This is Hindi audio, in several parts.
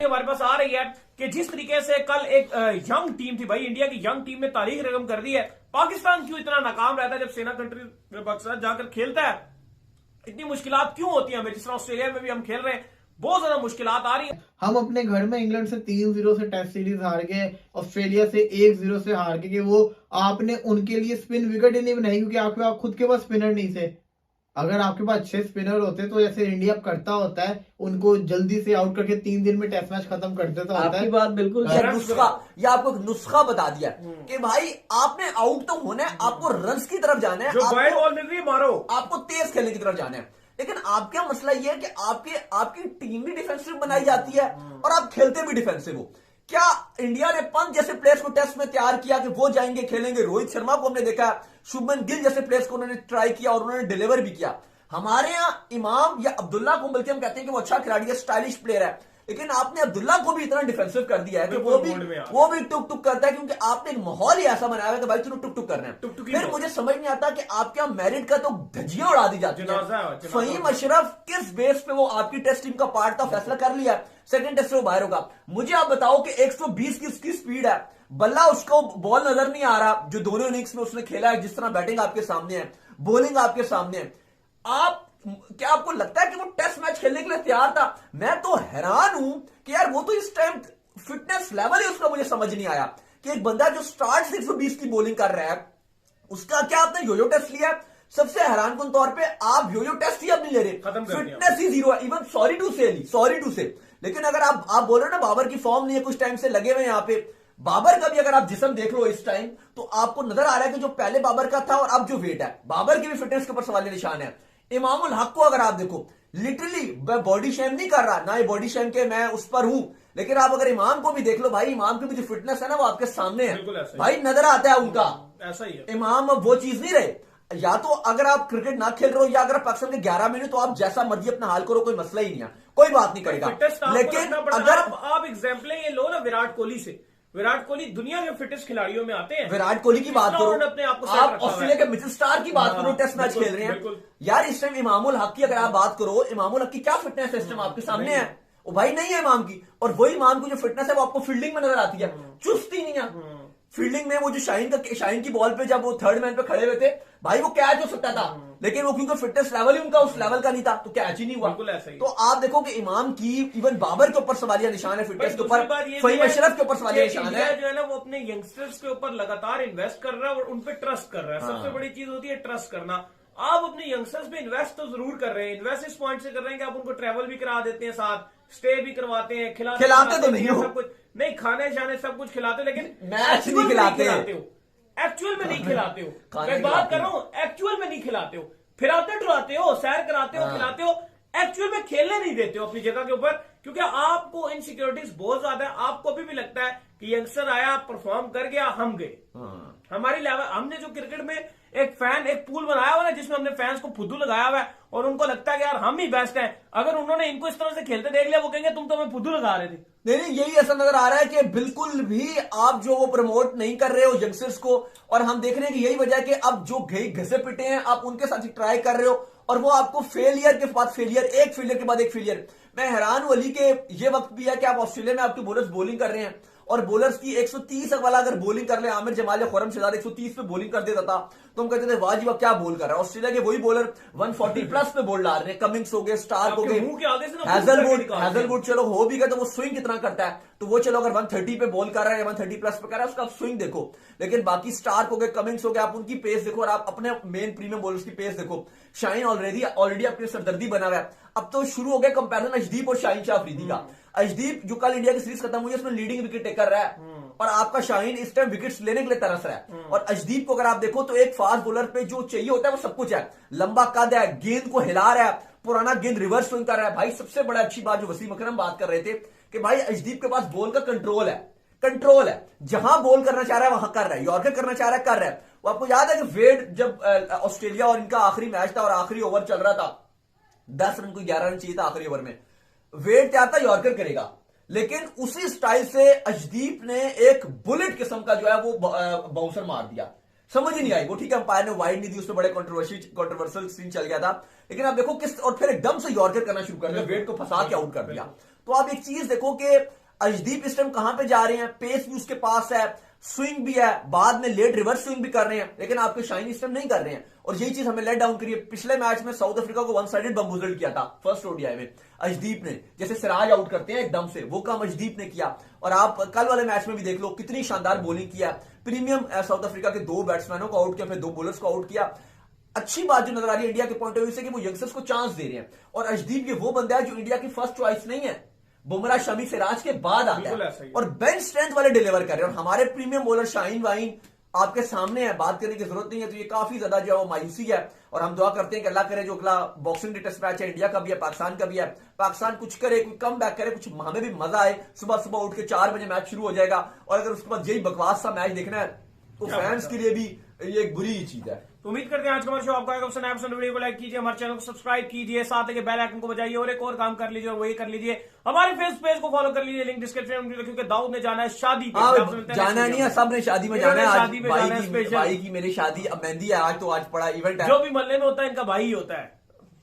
हमारे पास आ रही है कि जिस तरीके से कल एक यंग टीम थी भाई, इंडिया की यंग टीम ने तारीख रकम कर दी है। पाकिस्तान क्यों इतना नाकाम रहता है जब सेना कंट्री के साथ जाकर खेलता है? इतनी मुश्किलात क्यों होती है हमें? जिस तरह ऑस्ट्रेलिया में भी हम खेल रहे हैं, बहुत ज्यादा मुश्किलात आ रही है। हम अपने घर में इंग्लैंड से 3-0 से टेस्ट सीरीज हार गए, ऑस्ट्रेलिया से 1-0 से हार गए, कि वो आपने उनके लिए स्पिन विकेट ही नहीं बनाई क्योंकि आपके आप खुद के पास स्पिनर नहीं थे। अगर आपके पास 6 स्पिनर होते तो जैसे इंडिया करता होता है, उनको जल्दी से आउट करके 3 दिन में टेस्ट मैच खत्म कर देता होता है। आपकी बात बिल्कुल नुस्खा, या आपको एक नुस्खा बता दिया कि भाई आपने आउट तो होना है, आपको रन्स की तरफ जाना है, जो वाइड बॉल मिल रही है मारो, आपको तेज खेलने की तरफ जाना है। लेकिन आपका मसला यह है कि आपकी टीम भी डिफेंसिव बनाई जाती है और आप खेलते भी डिफेंसिव हो। क्या इंडिया ने पंत जैसे प्लेयर्स को टेस्ट में तैयार किया कि वो जाएंगे खेलेंगे? रोहित शर्मा को हमने देखा, शुभमन गिल जैसे प्लेयर्स को उन्होंने ट्राई किया और उन्होंने डिलीवर भी किया। हमारे यहां इमाम या अब्दुल्ला को बल्कि हम कहते हैं कि वो अच्छा खिलाड़ी है, स्टाइलिश प्लेयर है, लेकिन आपने अब्दुल्ला को भी इतना डिफेंसिव कर दिया है कि वो भी टुक टुक करता है, क्योंकि आपने एक माहौल ही ऐसा बनाया है कि भाई तुम टुक टुक करना है। फिर मुझे समझ नहीं आता कि आपके यहां मेरिट का तो धज्जियां उड़ा दी जाती है। फहीम अशरफ किस बेस पे वो आपकी टेस्ट टीम का पार्ट था, फैसला कर लिया, सेकंड टेस्ट से वो बाहर होगा। मुझे आप बताओ कि 120 की उसकी स्पीड है, बल्ला उसको बॉल नजर नहीं आ रहा जो दोनों इनिंग्स में उसने खेला है, जिस तरह बैटिंग आपके सामने है, बॉलिंग आपके सामने है। क्या आपको लगता है कि वो टेस्ट मैच खेलने के लिए तैयार था? मैं तो हैरान हूं कि यार वो तो इस टाइम फिटनेस लेवल ही उसका मुझे समझ नहीं आया कि एक बंदा जो स्टार्ट से 120 की बॉलिंग कर रहा है, उसका क्या आपने योयो टेस्ट लिया? सबसे हैरान कन तौर पे आप योयो टेस्ट ही अब नहीं ले रहे, फिटनेस ही जीरो है। इवन सॉरी टू से लेकिन अगर आप बोल रहे हो ना बाबर की फॉर्म नहीं है, कुछ टाइम से लगे हुए यहां पे, बाबर का भी अगर आप जिस्म देख लो इस टाइम तो आपको नजर आ रहा है कि जो पहले बाबर का था और अब जो वेट है, बाबर की भी फिटनेस के ऊपर सवाल निशान है। इमामुल हक को अगर आप देखो, लिटरली मैं बॉडी शेम नहीं कर रहा, ना ये बॉडी शेम के मैं उस पर हूं, लेकिन आप अगर इमाम को भी देख लो भाई, इमाम की भी जो फिटनेस है ना वो आपके सामने है भाई, नजर आता है उनका ऐसा ही है। इमाम अब वो चीज नहीं रहे। या तो अगर आप क्रिकेट ना खेल रहे हो या अगर पाकिस्तान के 11 महीने तो आप जैसा मर्जी अपना हाल करो, कोई मसला ही नहीं है, कोई बात नहीं करेगा। लेकिन अगर आप एग्जाम्पल ये लो ना विराट कोहली से, विराट कोहली दुनिया के फिटेस्ट खिलाड़ियों में आते हैं। विराट कोहली की बात करो, आप ऑस्ट्रेलिया के मिचेल स्टार की बात करो, टेस्ट मैच खेल रहे हैं यार इस टाइम। इमामुल हक की अगर आप बात करो, इमामुल हक की क्या फिटनेस सिस्टम आपके सामने है? वो भाई नहीं है इमाम की, और वही इमाम की जो फिटनेस है वो आपको फील्डिंग में नजर आती है, चुस्ती नहीं है फील्डिंग में। वो जो शाहीन की बॉल पे जब वो थर्ड मैन पे खड़े हुए थे भाई, वो कैच हो सकता था, लेकिन वो क्योंकि फिटनेस लेवल ही उनका उस लेवल का नहीं था तो कैच ही नहीं हुआ। तो आप देखो कि इमाम की, इवन बाबर के ऊपर सवालिया निशान है फिटनेस के ऊपर, फहीम अशरफ के ऊपर सवालिया निशान है। जो है ना वो अपने यंगस्टर्स के ऊपर लगातार इन्वेस्ट कर रहा है और उनपे ट्रस्ट कर रहा है। सबसे बड़ी चीज होती है ट्रस्ट करना। आप अपने यंगस्टर्स पे इन्वेस्ट तो जरूर कर रहे हैं, इन्वेस्ट इस पॉइंट से कर रहे हैं कि आप उनको ट्रेवल भी करा देते हैं, साथ स्टे भी करवाते हैं, खिलाते तो नहीं हो, सब कुछ नहीं, खाने जाने सब कुछ खिलाते, लेकिन मैच नहीं खिलाते हो, एक्चुअल में नहीं खिलाते हो। मैं बात कर रहा हूं एक्चुअल में नहीं खिलाते हो, फिराते डुराते हो, सैर कराते हो, खिलाते हो, एक्चुअल में खेलने नहीं देते हो अपनी जगह के ऊपर, क्योंकि आपको इनसिक्योरिटीज बहुत ज्यादा है। आपको अभी भी लगता है कि यंगस्टर आया, परफॉर्म कर गया, हम गए। हमारी लेवल, हमने जो क्रिकेट में एक पूल बनाया हुआ है जिसमें हमने फैंस को फुद्दू लगाया हुआ है और उनको लगता है कि यार हम ही बेस्ट हैं। अगर उन्होंने इनको इस तरह से खेलते देख लिया, वो कहेंगे तुम तो हमें फुद्दू लगा रहे थे। नहीं, यही ऐसा नजर आ रहा है कि बिल्कुल भी आप जो वो प्रमोट नहीं कर रहे हो यंगस्टर्स को, और हम देख रहे हैं कि यही वजह है कि अब जो घसे पिटे हैं आप उनके साथ ट्राई कर रहे हो और वो आपको फेलियर के बाद फेलियर, एक फेलियर के बाद एक फेलियर। मैं हैरान हूं अली के ये वक्त भी है कि आप ऑस्ट्रेलिया में आपके बॉलर्स बॉलिंग कर रहे हैं और बॉलर्स की 130 वाला अगर बॉलिंग कर ले, आमिर जमाल या खुरम शहजाद 130 पे बॉलिंग कर देता था तो हम कहते थे वाह जी वाह क्या बॉल कर रहा है। ऑस्ट्रेलिया के वही बॉलर 140 प्लस पे बॉल डाल रहे हैं, कमिंग्स हो गए, स्टार्क हो गए, हैजलवुड चलो हो भी गया, तो वो स्विंग कितना करता है तो वो चलो अगर 130 पे बॉल कर रहा है या 130 प्लस पे कर रहा है उसका स्विंग देखो। लेकिन बाकी स्टार्क हो गए, कमिंग्स हो गए, आप उनकी पेस देखो और आप अपने मेन प्रीमियम बॉलर्स की पेस देखो। शाहीन ऑलरेडी अपनी सरदर्दी बना हुआ है। अब तो शुरू हो गया कंपैरिजन अजदीप और शाहीन शाह अफरीदी का। अजदीप जो कल इंडिया की सीरीज खत्म हुई है उसमें लीडिंग विकेट टेकर रहा है और आपका शाहीन इस टाइम विकेट्स लेने के लिए तरस रहा है। और अजदीप को अगर आप देखो तो एक फास्ट बॉलर पे जो चाहिए होता है वो सब कुछ है, लंबा कद है, गेंद को हिला रहा है, पुराना गेंद रिवर्स स्विंग कर रहा है। भाई सबसे बड़ा अच्छी बात जो वसीम अकरम बात कर रहे थे कि भाई अजदीप के पास बॉल का कंट्रोल है, जहां बॉल करना चाह रहा है वहां कर रहा है, यॉर्कर करना चाह रहा है कर रहा है। वो आपको याद है कि वेड जब ऑस्ट्रेलिया और इनका आखिरी मैच था और आखिरी ओवर चल रहा था, 10 रन को 11 रन चाहिए था आखिरी ओवर में, वेड क्या था यॉर्कर करेगा, लेकिन उसी स्टाइल से अजदीप ने एक बुलेट किस्म का जो है वो बाउंसर मार दिया। समझ ही नहीं आई वो। ठीक है, अंपायर ने वाइड नहीं दी, उसमें बड़े कंट्रोवर्शियल सीन चल गया था, लेकिन आप देखो किस, और फिर एकदम से यॉर्कर करना शुरू कर दिया, वेट को फंसा के आउट कर दिया। तो आप एक चीज देखो कि अर्शदीप इस टाइम कहां पे जा रहे हैं, पेस भी उसके पास है, स्विंग भी है, बाद में लेट रिवर्स स्विंग भी कर रहे हैं, लेकिन आपके शाइन इस टाइम नहीं कर रहे हैं। और यही चीज हमें लेट डाउन करी है। पिछले मैच में साउथ अफ्रीका को वन साइडेड बम्बूजल किया था फर्स्ट ओडीआई में अर्शदीप ने, जैसे सिराज आउट करते हैं एकदम से, वो काम अर्शदीप ने किया। और आप कल वाले मैच में भी देख लो कितनी शानदार बॉलिंग किया, प्रीमियम साउथ अफ्रीका के 2 बैट्समैनों को आउट किया, फिर 2 बॉलर्स को आउट किया। अच्छी बात जो नजर आ रही है इंडिया के पॉइंट ऑफ व्यू से कि वो यंगस्टर्स को चांस दे रहे हैं, और अर्शदीप ये वो बंदा है जो इंडिया की फर्स्ट चॉइस नहीं है, बुमराह, शमी, सिराज के बाद आता है और बेंच स्ट्रेंथ वाले डिलीवर कर रहे हैं। और हमारे प्रीमियम बॉलर शाहीन वाइन आपके सामने है, बात करने की जरूरत नहीं है। तो ये काफी ज्यादा जो है वो मायूसी है, और हम दुआ करते हैं कि अल्लाह करे जो अगला बॉक्सिंग डे टेस्ट मैच है, इंडिया का भी है, पाकिस्तान का भी है, पाकिस्तान कुछ करे, कोई कम बैक करे, कुछ हमें भी मजा आए। सुबह सुबह उठ के 4 बजे मैच शुरू हो जाएगा, और अगर उसके बाद यही बकवास सा मैच देखना है तो फैंस के लिए भी ये एक बुरी ही चीज है। तो उम्मीद करते हैं आज का हमारा शो आपको आएगा पसंद आया। वीडियो को लाइक कीजिए, हमारे चैनल को सब्सक्राइब कीजिए, साथ ही बेल आइकन को बजाइए, और एक और काम कर लीजिए, और वही कर लीजिए हमारे फेसबुक पेज को फॉलो कर लीजिए, लिंक डिस्क्रिप्शन में, क्योंकि दाऊद ने जाना है शादी पे। जाना नहीं है, सबने शादी में जाना है। आज शादी में जाना है स्पेशल। भाई की मेरी शादी, अब मेहंदी है आज, तो आज बड़ा इवेंट है। जो भी मल्ले में होता है इनका भाई ही होता है।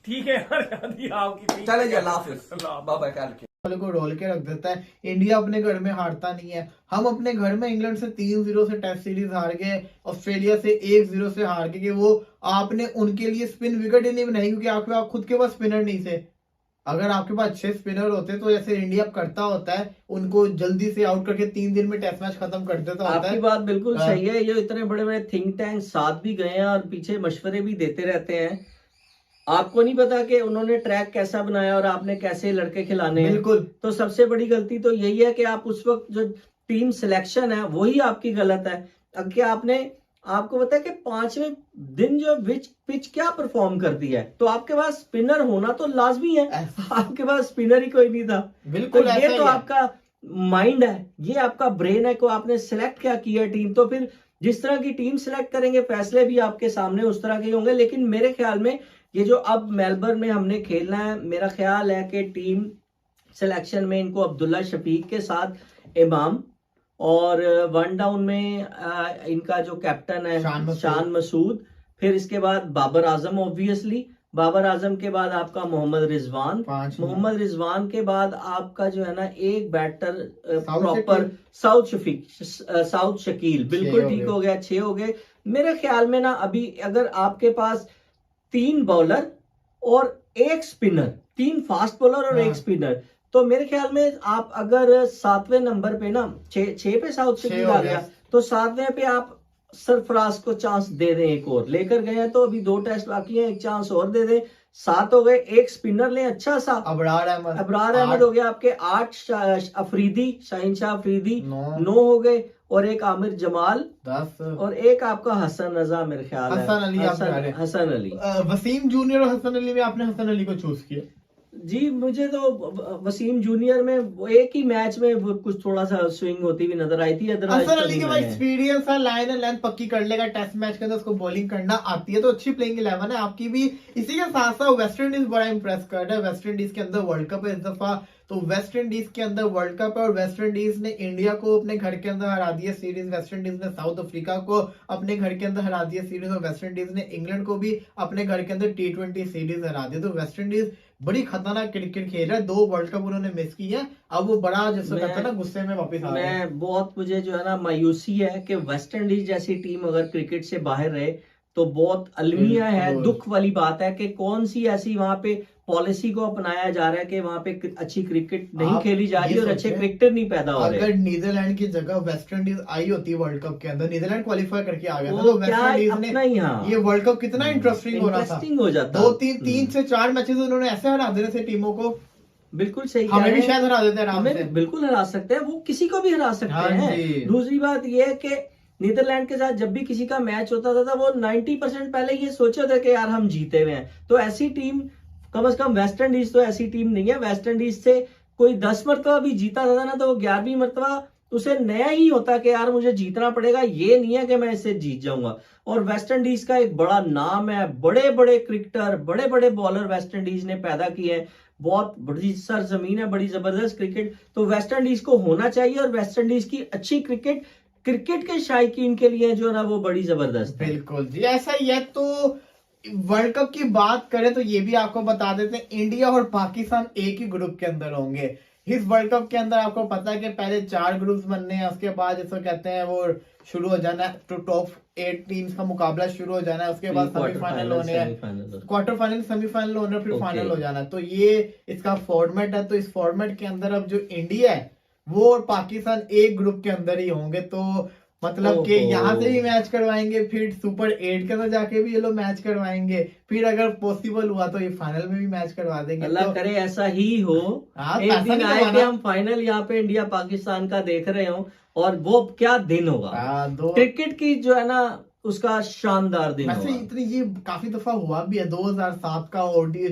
ठीक है यार, शादी आपकी। चले जी, अल्लाह हाफिज, बाय बाय, ख्याल रखिए। वाले को रोल के रख देता है। इंडिया अपने घर में हारता नहीं है। हम अपने घर में इंग्लैंड से 3-0 से टेस्ट सीरीज हार गए, ऑस्ट्रेलिया से 1-0 से हार गए, कि वो आपने उनके लिए स्पिन विकेट ही नहीं बनाई, क्योंकि आप खुद के पास स्पिनर नहीं थे। अगर आपके पास 6 स्पिनर होते तो जैसे इंडिया करता होता है, उनको जल्दी से आउट करके 3 दिन में टेस्ट मैच खत्म कर देता होता है। आपकी बात बिल्कुल सही है। ये इतने बड़े बड़े थिंक टैंक साथ भी गए हैं और पीछे मशवरे भी देते रहते हैं। आपको नहीं पता कि उन्होंने ट्रैक कैसा बनाया और आपने कैसे लड़के खिलाने हैं। बिल्कुल। तो सबसे बड़ी गलती तो यही है कि आप उस वक्त जो टीम सिलेक्शन है वही आपकी गलत है। अब क्या आपको पता है कि 5वें दिन जो पिच क्या परफॉर्म करती है, तो आपके पास स्पिनर होना तो लाजमी है। आपके पास स्पिनर ही कोई नहीं था। बिल्कुल, तो ये तो आपका माइंड है, ये आपका ब्रेन है को आपने सिलेक्ट क्या किया टीम। तो फिर जिस तरह की टीम सिलेक्ट करेंगे, फैसले भी आपके सामने उस तरह के होंगे। लेकिन मेरे ख्याल में ये जो अब मेलबर्न में हमने खेलना है, मेरा ख्याल है कि टीम सिलेक्शन में इनको अब्दुल्ला शफीक के साथ इमाम, और 1 डाउन में इनका जो कैप्टन है शान मसूद, फिर इसके बाद बाबर आजम, ऑब्वियसली बाबर आजम के बाद आपका मोहम्मद रिजवान, मोहम्मद रिजवान के बाद आपका जो है ना एक बैटर प्रॉपर साउथ शकील, बिल्कुल ठीक हो गया, 6 हो गए। मेरे ख्याल में ना अभी अगर आपके पास 3 बॉलर और 1 स्पिनर, 3 फास्ट बॉलर और 1 स्पिनर, तो मेरे ख्याल में आप अगर 7वें नंबर पे ना 6 पे साउथ शकील आ गया, तो 7वें पे आप सरफराज को चांस दे दें, एक और लेकर गए हैं, तो अभी 2 टेस्ट बाकी हैं, एक चांस और दे दें, 7 हो गए। 1 स्पिनर लें अच्छा सा, अबरार अहमद हो गया आपके, 8 अफरीदी, शाहीन शाह अफरीदी 9 हो गए, और 1 आमिर जमाल 10, और 1 आपका हसन रजा, मेरे ख्याल है हसन अली। वसीम जूनियर और हसन अली में आपने हसन अली को चूज किया? जी, मुझे तो वसीम जूनियर में एक ही मैच में कुछ थोड़ा सा स्विंग होती हुई नजर आई थी। हसन अली के पास एक्सपीरियंस है, लाइन एंड लेंथ पक्की कर लेगा, टेस्ट मैच के अंदर उसको बॉलिंग करना आती है, तो अच्छी प्लेइंग 11 है आपकी भी। इसी के साथ साथ वेस्ट इंडीज बड़ा इंप्रेस कर रहा है। वेस्ट इंडीज के अंदर वर्ल्ड कप है इस दफा, तो वेस्ट इंडीज के अंदर वर्ल्ड कप है, और वेस्ट इंडीज ने इंडिया को अपने घर के अंदर हरा दिया सीरीज, वेस्ट इंडीज ने साउथ अफ्रीका को अपने घर के अंदर हरा दिया सीरीज, और वेस्ट इंडीज ने इंग्लैंड को भी अपने घर के अंदर T20 सीरीज हरा दी। तो वेस्ट इंडीज बड़ी खतरनाक क्रिकेट खेल रहा है। 2 वर्ल्ड कप उन्होंने मिस की है, अब वो बड़ा जैसे कहता है ना गुस्से में वापस आ रहे हैं। मुझे जो है ना मायूसी है कि वेस्ट इंडीज जैसी टीम अगर क्रिकेट से बाहर रहे तो बहुत अलमिया है, दुख वाली बात है कि कौन सी ऐसी वहां पे पॉलिसी को अपनाया जा रहा है कि वहां पे अच्छी क्रिकेट नहीं खेली जा रही और अच्छे क्रिकेटर नहीं पैदा हो रहे। अगर नीदरलैंड की जगह वेस्ट इंडीज आई होती वर्ल्ड कप के अंदर, नीदरलैंड क्वालिफाई करके आ गया था, तो वेस्ट इंडीज ने ये वर्ल्ड कप कितना इंटरेस्टिंग हो रहा था, हो जाता। 3 से 4 मैचेस उन्होंने ऐसे हरा देने से टीमों को। बिल्कुल सही, हमें भी शायद हरा देते हैं, हमें बिल्कुल हरा सकते हैं, वो किसी को भी हरा सकते हैं। दूसरी बात ये है कि नीदरलैंड के साथ जब भी किसी का मैच होता था वो 90% पहले ये सोचा था कि यार हम जीते हुए हैं। तो ऐसी टीम, कम से कम वेस्ट इंडीज तो ऐसी टीम नहीं है। वेस्ट इंडीज से कोई 10 मरतबा भी जीता था ना, तो वो 11वीं मरतबा उसे नया ही होता कि यार मुझे जीतना पड़ेगा, ये नहीं है कि मैं इससे जीत जाऊंगा। और वेस्ट इंडीज का एक बड़ा नाम है, बड़े बड़े क्रिकेटर, बड़े बड़े बॉलर वेस्ट इंडीज ने पैदा किए हैं, बहुत बड़ी सरजमीन है, बड़ी जबरदस्त क्रिकेट। तो वेस्ट इंडीज को होना चाहिए, और वेस्ट इंडीज की अच्छी क्रिकेट क्रिकेट के शायकीन के लिए जो है ना वो बड़ी जबरदस्त है। बिल्कुल जी, ऐसा ही है। तो वर्ल्ड कप की बात करें तो ये भी आपको बता देते हैं, इंडिया और पाकिस्तान एक ही ग्रुप के अंदर होंगे इस वर्ल्ड कप के अंदर। आपको पता है कि पहले 4 ग्रुप्स बनने हैं, उसके बाद जिसको कहते हैं वो शुरू हो जाना है, तो टॉप 8 टीम्स का मुकाबला शुरू हो जाना है, उसके बाद सेमीफाइनल होने हैं, क्वार्टर फाइनल, सेमीफाइनल होने, फिर फाइनल हो जाना है। तो ये इसका फॉर्मेट है। तो इस फॉर्मेट के अंदर अब जो इंडिया है वो और पाकिस्तान एक ग्रुप के अंदर ही होंगे। तो मतलब कि यहाँ से भी मैच करवाएंगे, फिर सुपर 8 के अंदर जाके भी ये लोग मैच करवाएंगे, फिर अगर पॉसिबल हुआ तो ये फाइनल में भी मैच करवा देंगे। अल्लाह तो करे ऐसा ही हो। एक पैसा दिन नहीं आए कि कमाना। हम फाइनल यहाँ पे इंडिया पाकिस्तान का देख रहे हो, और वो क्या दिन होगा, क्रिकेट की जो है ना उसका शानदार दिन वैसे होगा। इतनी ये काफी दफा हुआ भी है, 2007 का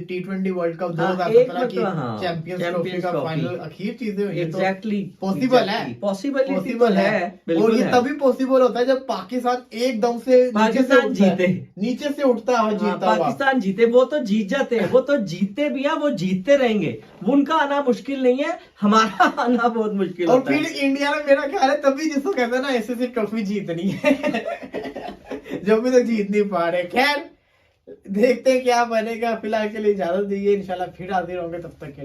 T20 वर्ल्ड कप, हाँ, 2017 की हाँ, चैंपियंस ट्रॉफी का ट्रॉफी। फाइनल, अखीर चीजें हुई हैं। एग्जैक्टली पॉसिबल है, पॉसिबल है, और बिल्कुल ये है। तभी पॉसिबल होता है जब पाकिस्तान एकदम से पाकिस्तान जीते, नीचे से उठता है, हाँ, जीता हुआ। पाकिस्तान जीते। वो तो जीत जाते हैं, वो तो जीतते भी हैं, वो जीतते रहेंगे। उनका आना मुश्किल नहीं है, हमारा आना बहुत मुश्किल और होता फिर है। इंडिया ने, मेरा ख्याल है तभी जिसको कहते हैं ना ऐसे ट्रॉफी जीतनी है जो भी तो जीत नहीं पा रहे। खैर देखते हैं क्या बनेगा। फिलहाल के लिए इजाजत दीजिए, इंशाल्लाह फिर हाजिर होंगे, तब तक के